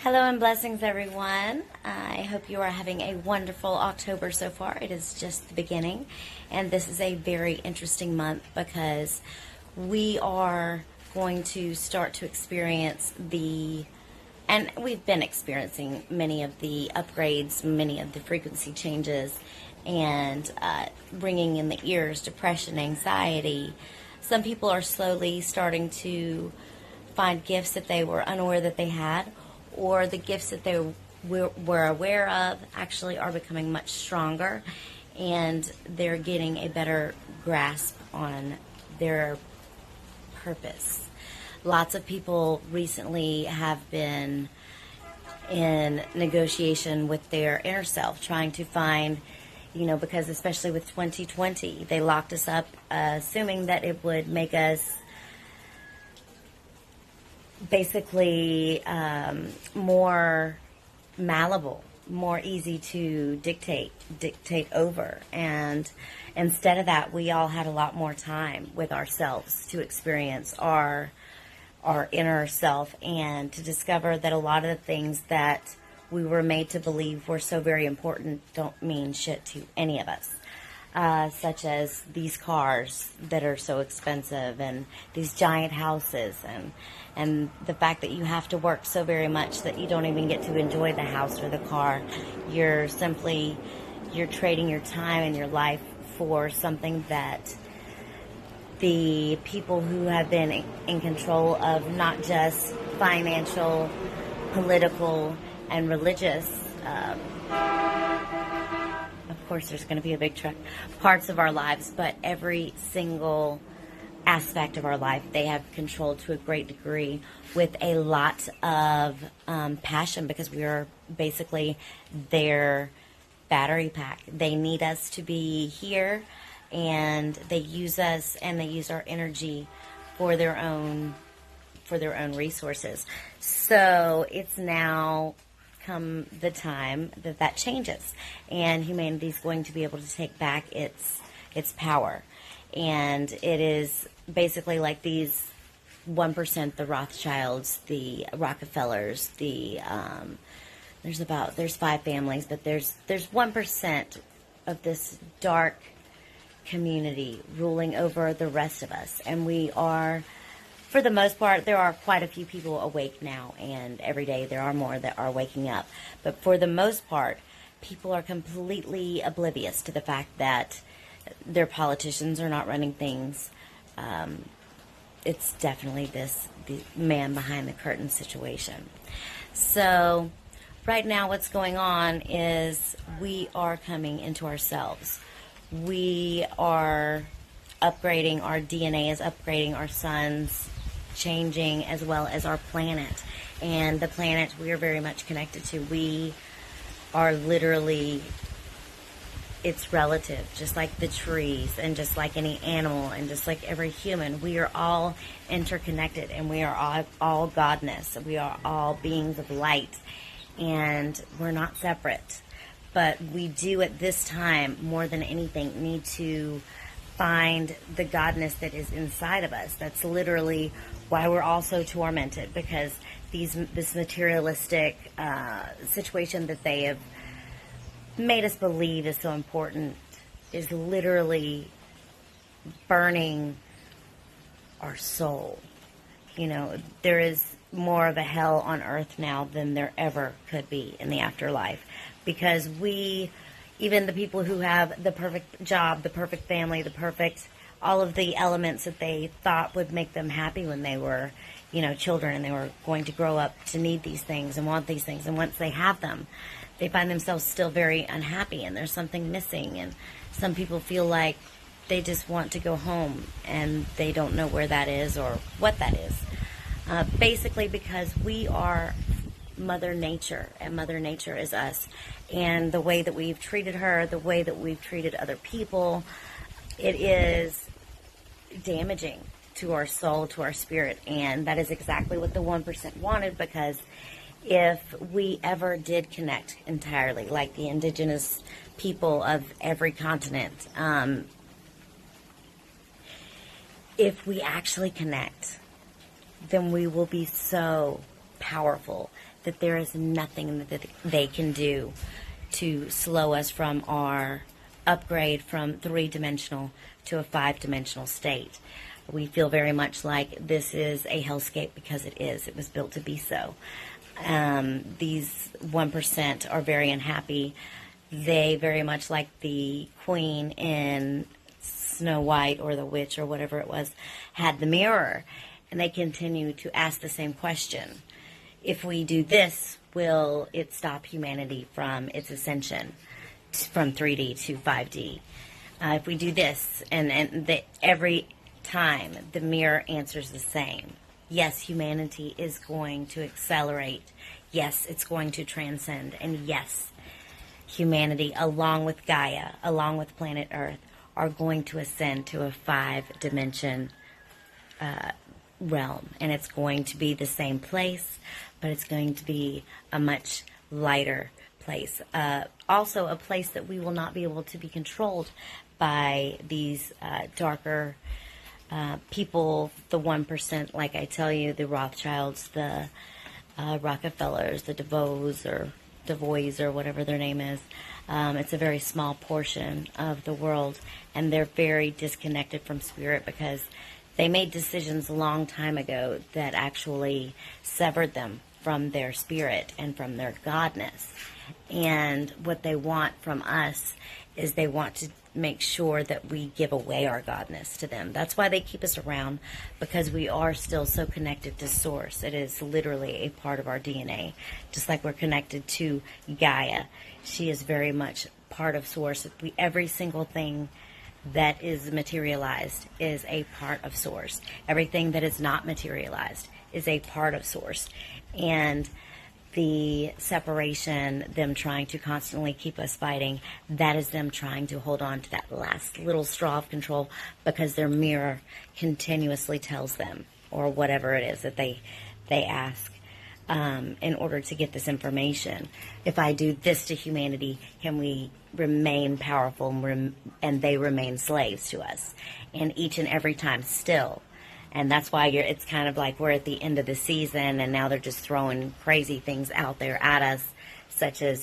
Hello and blessings, everyone. I hope you are having a wonderful October so far. It is just the beginning, and this is a very interesting month because we are going to start to experience and we've been experiencing many of the upgrades, many of the frequency changes, and bringing in the ears, depression, anxiety. Some people are slowly starting to find gifts that they were unaware that they had, or the gifts that they were aware of actually are becoming much stronger, and they're getting a better grasp on their purpose. Lots of people recently have been in negotiation with their inner self, trying to find, because especially with 2020, they locked us up, assuming that it would make us basically more malleable, more easy to dictate over. And instead of that, we all had a lot more time with ourselves to experience our inner self and to discover that a lot of the things that we were made to believe were so very important don't mean shit to any of us. Such as these cars that are so expensive, and these giant houses, and the fact that you have to work so very much that you don't even get to enjoy the house or the car. You're trading your time and your life for something that the people who have been in control of not just financial, political, and religious, of course there's going to be a big truck, parts of our lives, but every single aspect of our life they have controlled to a great degree with a lot of passion, because we are basically their battery pack. They need us to be here, and they use us and they use our energy for their own resources. So it's now come the time that changes, and humanity is going to be able to take back its power. And it is basically like these 1%, the Rothschilds, the Rockefellers, there's 5 families, but there's 1% of this dark community ruling over the rest of us. And we are, for the most part, there are quite a few people awake now, and every day there are more that are waking up. But for the most part, people are completely oblivious to the fact that their politicians are not running things. It's definitely the man behind the curtain situation. So right now what's going on is we are coming into ourselves. We are upgrading, our DNA is upgrading, our sun's changing, as well as our planet. And the planet we are very much connected to. We are literally its relative, just like the trees, and just like any animal, and just like every human. We are all interconnected, and we are all godness. We are all beings of light, and we're not separate. But we do at this time, more than anything, need to find the godness that is inside of us. That's literally why we're all so tormented, because this materialistic situation that they have made us believe is so important is literally burning our soul. There is more of a hell on earth now than there ever could be in the afterlife, because even the people who have the perfect job, the perfect family, all of the elements that they thought would make them happy when they were, children, and they were going to grow up to need these things and want these things, and once they have them, they find themselves still very unhappy, and there's something missing. And some people feel like they just want to go home, and they don't know where that is or what that is. Basically because we are Mother Nature, and Mother Nature is us. And the way that we've treated her, the way that we've treated other people, it is damaging to our soul, to our spirit. And that is exactly what the 1% wanted, because if we ever did connect entirely, like the indigenous people of every continent, if we actually connect, then we will be so powerful that there is nothing that they can do to slow us from our upgrade from 3-dimensional to a 5-dimensional state. We feel very much like this is a hellscape because it is. It was built to be so. These 1% are very unhappy. They very much like the queen in Snow White or the witch or whatever it was, had the mirror. And they continue to ask the same question. If we do this, will it stop humanity from its ascension from 3D to 5D? If we do this, and every time the mirror answers the same. Yes, humanity is going to accelerate. Yes, it's going to transcend. And yes, humanity, along with Gaia, along with planet Earth, are going to ascend to a 5-dimension realm. And it's going to be the same place, but it's going to be a much lighter place. Also a place that we will not be able to be controlled by these darker people, the 1%, like I tell you, the Rothschilds, the Rockefellers, the DeVoes or whatever their name is. It's a very small portion of the world, and they're very disconnected from spirit because they made decisions a long time ago that actually severed them from their spirit and from their godness. And what they want from us is they want to make sure that we give away our godness to them. That's why they keep us around, because we are still so connected to Source. It is literally a part of our DNA, just like we're connected to Gaia. She is very much part of Source. Every single thing that is materialized is a part of Source. Everything that is not materialized is a part of Source. And the separation, them trying to constantly keep us fighting, that is them trying to hold on to that last little straw of control, because their mirror continuously tells them, or whatever it is that they ask, in order to get this information. If I do this to humanity, can we remain powerful and they remain slaves to us? And each and every time still. And that's why it's kind of like we're at the end of the season, and now they're just throwing crazy things out there at us, such as,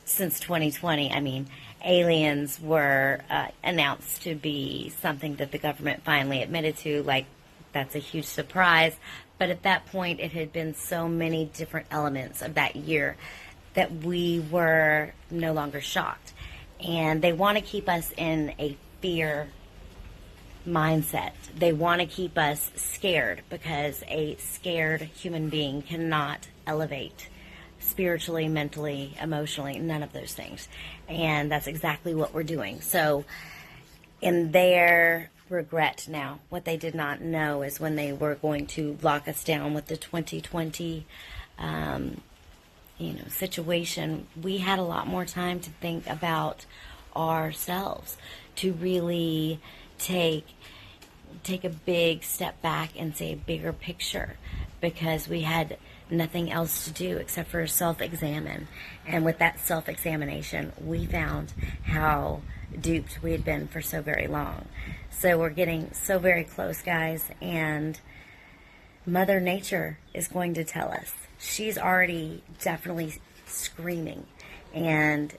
since 2020, I mean, aliens were announced to be something that the government finally admitted to. Like, that's a huge surprise. But at that point, it had been so many different elements of that year that we were no longer shocked. And they want to keep us in a fear mindset. They want to keep us scared, because a scared human being cannot elevate spiritually, mentally, emotionally, none of those things. And that's exactly what we're doing. So in their regret now, what they did not know is when they were going to lock us down with the 2020 situation, we had a lot more time to think about ourselves, to really take a big step back and see a bigger picture, because we had nothing else to do except for self-examine. And with that self-examination, we found how duped we had been for so very long. So we're getting so very close, guys, and Mother Nature is going to tell us. She's already definitely screaming, and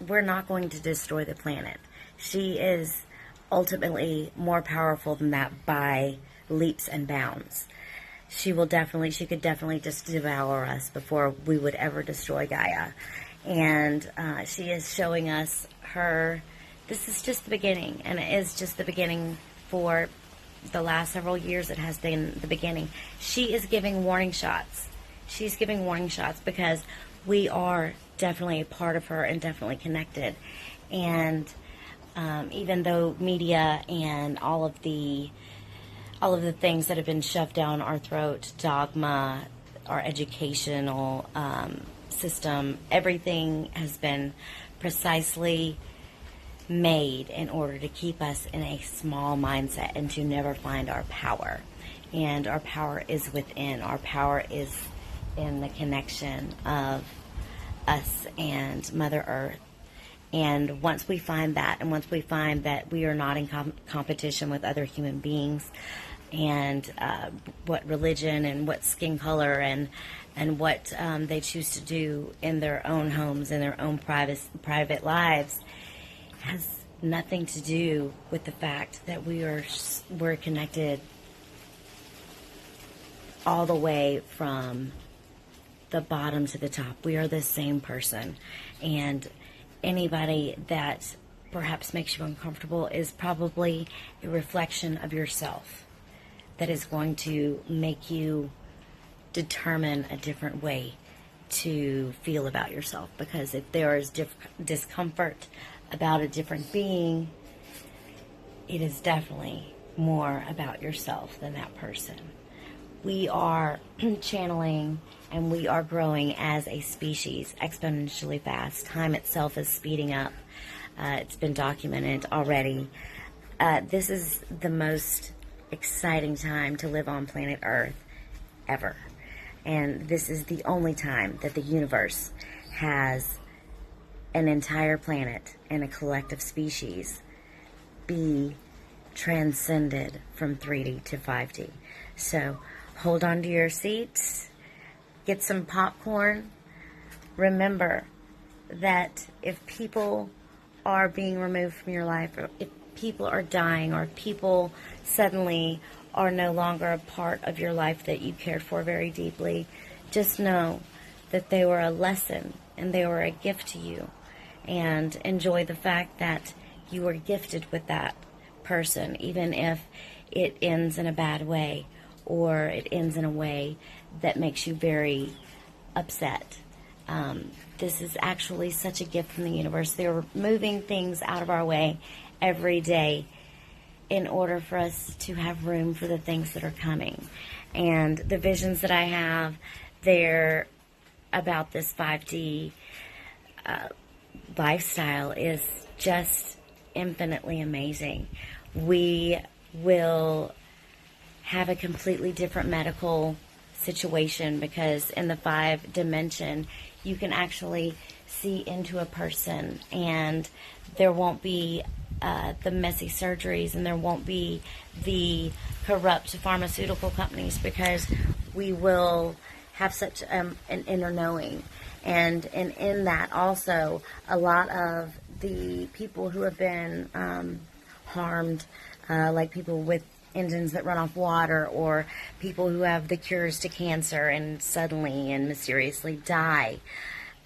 we're not going to destroy the planet. She is ultimately more powerful than that by leaps and bounds. She could definitely just devour us before we would ever destroy Gaia. And she is showing us this is just the beginning, and it is just the beginning. For the last several years, it has been the beginning. She is giving warning shots. She's giving warning shots because we are definitely a part of her and definitely connected. And even though media and all of the things that have been shoved down our throat, dogma, our educational system, everything has been precisely made in order to keep us in a small mindset and to never find our power. And our power is within. Our power is in the connection of us and Mother Earth. And once we find that, and once we find that we are not in competition with other human beings, and what religion and what skin color and and what they choose to do in their own homes, in their own private lives, has nothing to do with the fact that we're connected all the way from the bottom to the top. We are the same person, and anybody that perhaps makes you uncomfortable is probably a reflection of yourself that is going to make you determine a different way to feel about yourself. Because if there is discomfort about a different being, it is definitely more about yourself than that person. We are channeling and we are growing as a species exponentially fast. Time itself is speeding up. It's been documented already. This is the most exciting time to live on planet Earth ever. And this is the only time that the universe has an entire planet and a collective species be transcended from 3D to 5D. So hold on to your seats, get some popcorn. Remember that if people are being removed from your life, or if people are dying, or if people suddenly are no longer a part of your life that you cared for very deeply, just know that they were a lesson and they were a gift to you. And enjoy the fact that you were gifted with that person, even if it ends in a bad way, or it ends in a way that makes you very upset. This is actually such a gift from the universe. They're moving things out of our way every day in order for us to have room for the things that are coming. And the visions that I have, they're about this 5D lifestyle is just infinitely amazing. We will have a completely different medical situation, because in the 5 dimension you can actually see into a person, and there won't be the messy surgeries, and there won't be the corrupt pharmaceutical companies, because we will have such an inner knowing. And in that also, a lot of the people who have been harmed, like people with engines that run off water, or people who have the cures to cancer and suddenly and mysteriously die,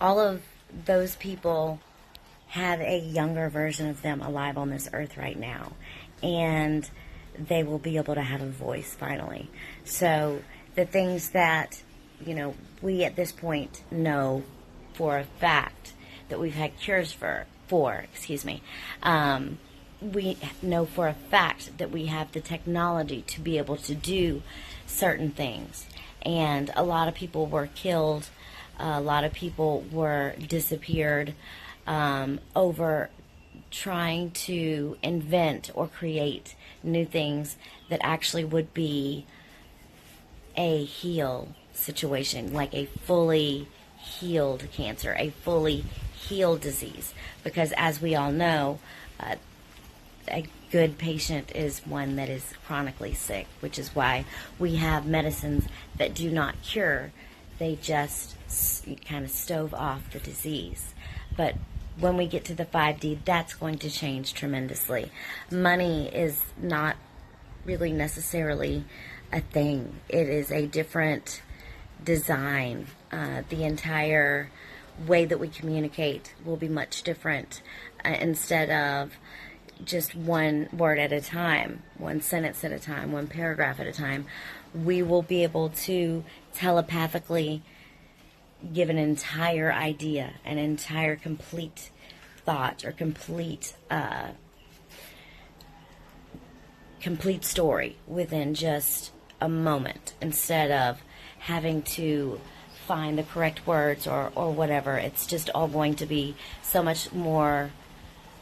all of those people have a younger version of them alive on this earth right now, and they will be able to have a voice finally. So the things that, we at this point know for a fact that we've had cures for, we know for a fact that we have the technology to be able to do certain things. And a lot of people were killed, a lot of people were disappeared over trying to invent or create new things that actually would be a heal situation, like a fully healed cancer, a fully healed disease. Because as we all know, a good patient is one that is chronically sick, which is why we have medicines that do not cure. They just kind of stove off the disease. But when we get to the 5D, that's going to change tremendously. Money is not really necessarily a thing. It is a different design. The entire way that we communicate will be much different. Instead of just one word at a time, one sentence at a time, one paragraph at a time, we will be able to telepathically give an entire idea, an entire complete thought, or complete story within just a moment, instead of having to find the correct words or whatever. It's just all going to be so much more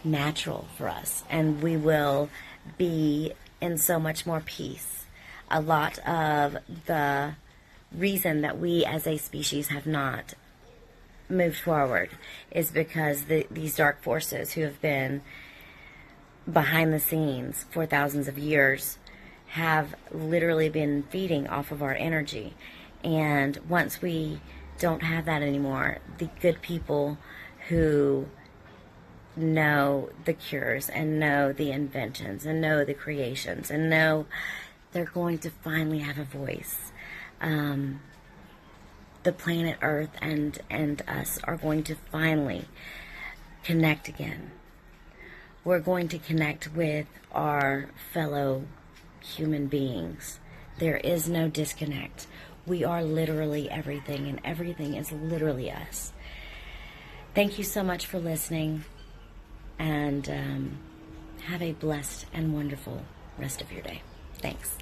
natural for us, and we will be in so much more peace. A lot of the reason that we as a species have not moved forward is because these dark forces who have been behind the scenes for thousands of years have literally been feeding off of our energy. And once we don't have that anymore, the good people who know the cures and know the inventions and know the creations and know they're going to finally have a voice. The planet Earth and us are going to finally connect again. We're going to connect with our fellow human beings. There is no disconnect. We are literally everything, and everything is literally us. Thank you so much for listening, and have a blessed and wonderful rest of your day. Thanks.